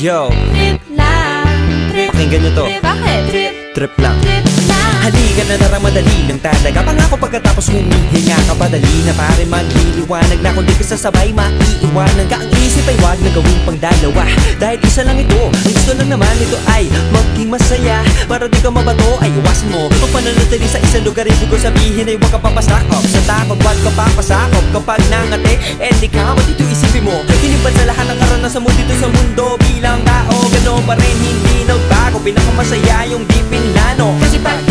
Yo, Trip lang, trip. pakinggan nyo to. Bakit? Trip lang. Trip lang. Halika na tara, madali lang talaga. Pangako pagkatapos humihinga ka pa, dali na pare magliliwanag na. Kung di ka sasabay, maiiwanan ka. Ang isip ay wag na gawin pang dalawa, dahil isa lang ito. Ang gusto lang naman ito ay maging masaya. Para di ka mabato ay iwasan mo kung pananatili sa isang lugar. Ibig ko sabihin ay huwag ka papasakop sa takot, wag ka papasakop. Kapag nangate, di ka matito isipin mo. Hinipan sa lahat ng karanasan mo dito sa mundo. Bilang tao, gano'n pa rin hindi nagbago. Pinakamasaya yung di pinlano. Kasi pag